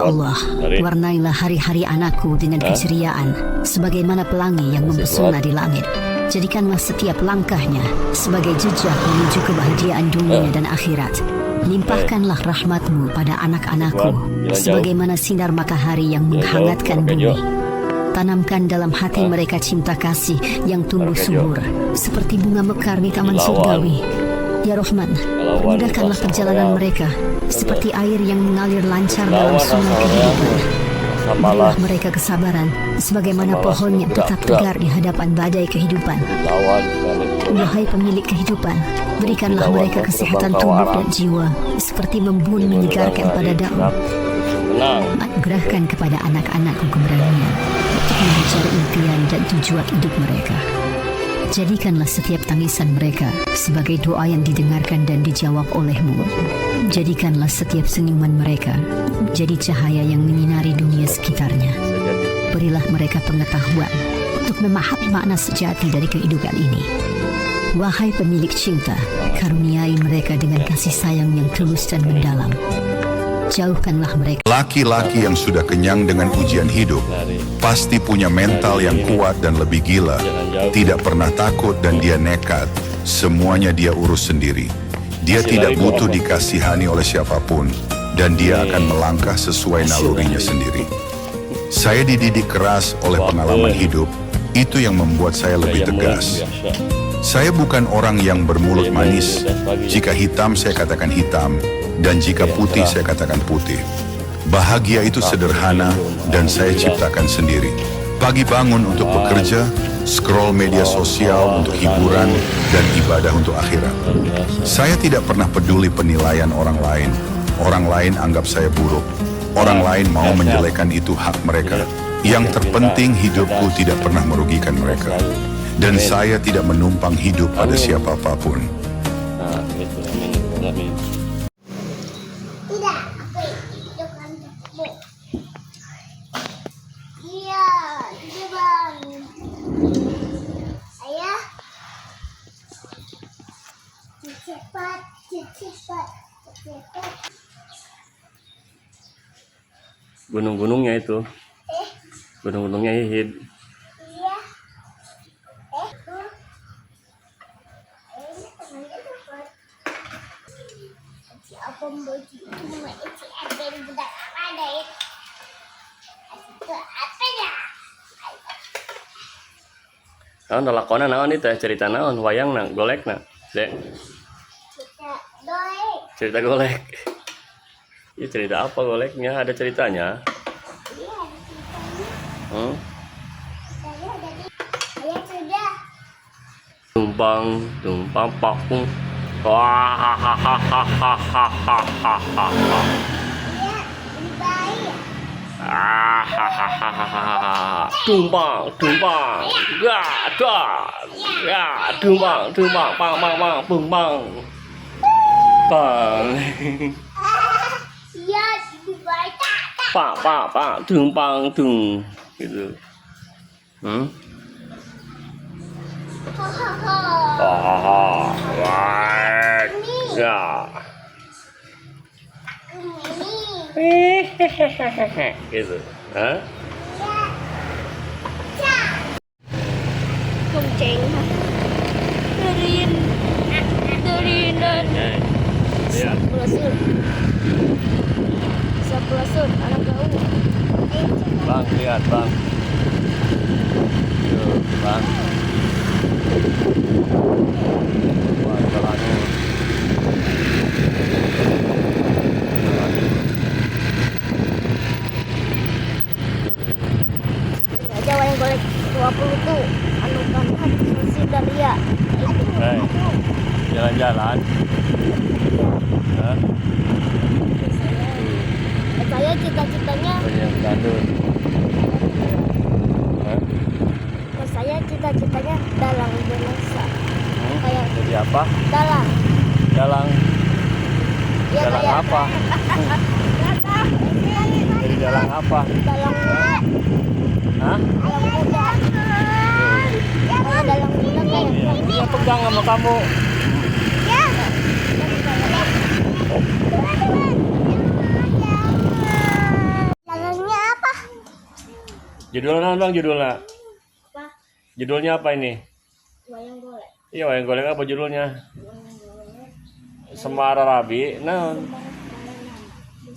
Ya Allah, warnailah hari-hari anakku dengan keceriaan, sebagaimana pelangi yang mempesona di langit. Jadikanlah setiap langkahnya sebagai jejak menuju kebahagiaan dunia dan akhirat. Limpahkanlah rahmat-Mu pada anak-anakku, sebagaimana sinar matahari yang menghangatkan bumi. Tanamkan dalam hati mereka cinta kasih yang tumbuh subur, seperti bunga mekar di taman surgawi. Ya Rahman, mudahkanlah perjalanan mereka, seperti air yang mengalir lancar dalam sungai kehidupan. Berilah mereka kesabaran, sebagaimana pohon yang tetap tegar di hadapan badai kehidupan. Wahai pemilik kehidupan, berikanlah mereka kesehatan tubuh dan jiwa, seperti membun menyegarkan pada daun. Anugerahkan kepada anak-anakku keberanian untuk mengejar impian dan tujuan hidup mereka. Jadikanlah setiap tangisan mereka sebagai doa yang didengarkan dan dijawab oleh-Mu. Jadikanlah setiap senyuman mereka jadi cahaya yang menyinari dunia sekitarnya. Berilah mereka pengetahuan untuk memahami makna sejati dari kehidupan ini. Wahai pemilik cinta, karuniai mereka dengan kasih sayang yang tulus dan mendalam. Jauhkanlah mereka. Laki-laki yang sudah kenyang dengan ujian hidup pasti punya mental yang kuat dan lebih gila. Tidak pernah takut dan dia nekat. Semuanya dia urus sendiri. Dia tidak butuh dikasihani oleh siapapun dan dia akan melangkah sesuai nalurinya sendiri. Saya dididik keras oleh pengalaman hidup. Itu yang membuat saya lebih tegas. Saya bukan orang yang bermulut manis. Jika hitam saya katakan hitam, dan jika putih saya katakan putih. Bahagia itu sederhana dan saya ciptakan sendiri. Pagi bangun untuk bekerja, scroll media sosial untuk hiburan, dan ibadah untuk akhirat. Saya tidak pernah peduli penilaian orang lain. Orang lain anggap saya buruk. Orang lain mau menjelekan, itu hak mereka. Yang terpenting hidupku tidak pernah merugikan mereka. Dan saya tidak menumpang hidup pada siapapun. Cepat. Gunung-gunungnya itu. Gunung-gunungnya Ihid. Iya. Apa mbak itu ada yang budak apa ada ya? Itu apa ya? Naon da lakona naon itu cerita naon wayangna golekna dek cerita golek. Ini cerita apa goleknya, ada ceritanya? Iya, ada ceritanya. Saya sudah tumpang pakung hahaha iya lebih baik. tumpang tumpang bang Iya lebih baik. pak tumpang tung gitu. Hahaha. Wah, ya. Ini. Gitu. Hah? Kucing. Terin. Ya. Sepuluh anak gaul. Bang, lihat bang. Tuh, bang. Wah, jalannya. Aja yang golek 20 tuh anu kan sisi Dalia. Jalan-jalan. Hah? Saya cita-citanya Banyak dandut. Hah? saya cita-citanya dalang Indonesia. Kayak Jadi apa? dalang. Dalang. Ya Dalang kayak apa? Jadi dalang apa? dalang muda. Hah? Dalang muda. Kayak dalang muda kayak Dia pegang sama kamu. ya. Judulnya bang, judulnya. Apa? Judulnya apa ini? Wayang golek. Iya, wayang golek apa judulnya? Wayang golek. Semar Rabi. Nah,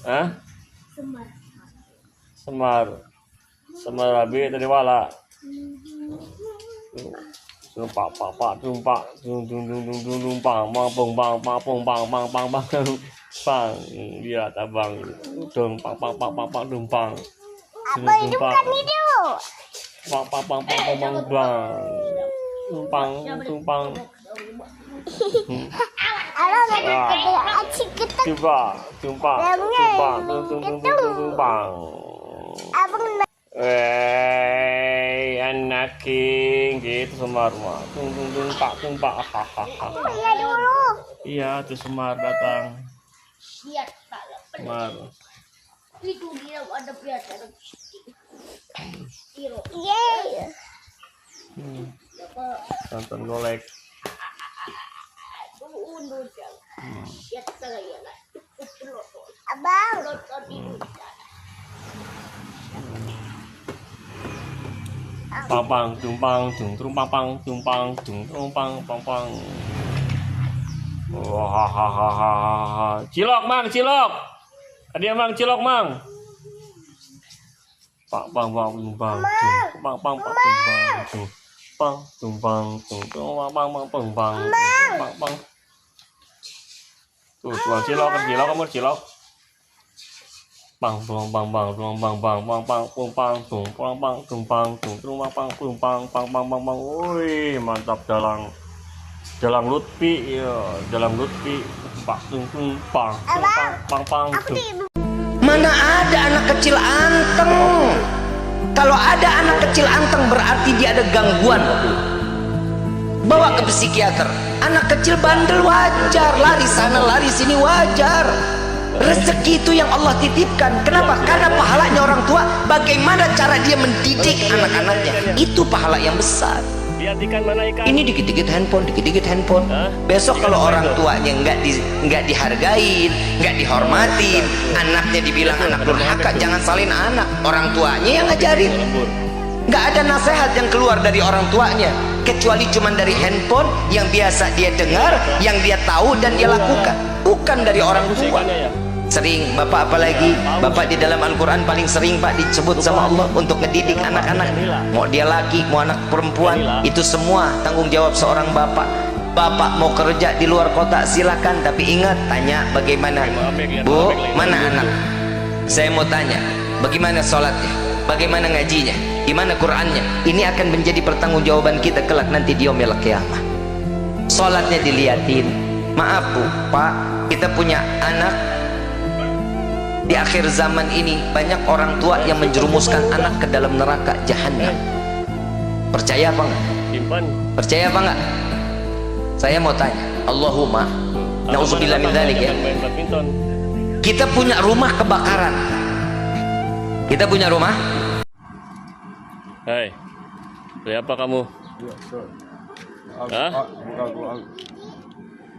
ah? Semar. Semar. Semar Rabi tadi wala. Tumpak pak tumpak tumpang pang dia tabang dong pang tumpang Apa itu kan itu? pang tumpang Ada gede acik kita. tumpang Abang anak king gitu Semar mah tumpak hahaha ya dulu. iya tuh Semar datang Lihat kalau Semar itu dia ada biasa ada hero. Yeay. nonton golek Undur jangan. Lihat saya lah. Abang. pang tumpang tumpang wah cilok mang cilok ada mang cilok mang pang tumpang tuh cilok kamu cilok woi mantap jalang Lutfi ya jalang Lutfi pang Mana ada anak kecil anteng? Kalau ada anak kecil anteng berarti dia ada gangguan. Bawa ke psikiater. Anak kecil bandel wajar, lari sana lari sini wajar. Rezeki itu yang Allah titipkan. Kenapa? Karena pahalanya orang tua. Bagaimana cara dia mendidik anak-anaknya, itu pahala yang besar. lihat ikan mana ikan Ini dikit-dikit handphone, dikit-dikit handphone. Besok kalau orang tuanya nggak dihargain, nggak dihormatin, anaknya dibilang anak durhaka, jangan salin anak. Orang tuanya yang ngajarin. Nggak ada nasihat yang keluar dari orang tuanya, kecuali cuma dari handphone yang biasa dia dengar, yang dia tahu dan dia lakukan, bukan dari orang tua. Sering bapak, apalagi bapak di dalam Al-Quran paling sering pak disebut sama Allah untuk ngedidik anak-anak, mau dia laki mau anak perempuan, itu semua tanggung jawab seorang bapak. Bapak mau kerja di luar kota silakan, tapi ingat tanya bagaimana bu, mana anak, saya mau tanya bagaimana sholatnya, bagaimana ngajinya, gimana Qurannya. Ini akan menjadi pertanggungjawaban kita kelak nanti di yaumil qiyamah. Sholatnya diliatin. Maaf bu, pak, kita punya anak. Di akhir zaman ini banyak orang tua yang menjerumuskan anak ke dalam neraka jahanam. Percaya apa enggak? simpan Percaya apa enggak? Saya mau tanya, Allahumma na'udzubillah min dzalik ya. main badminton Kita punya rumah kebakaran. Kita punya rumah. hei beli apa kamu hah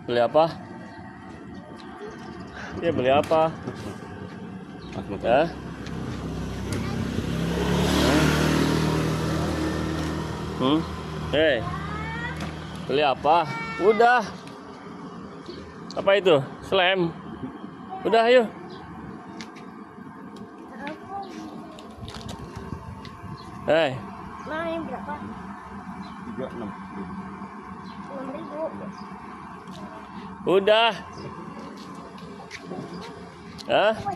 beli apa ya beli apa hah hei beli apa udah apa itu slam udah ayo hei Main berapa? 36. 6.000. udah hah Wah,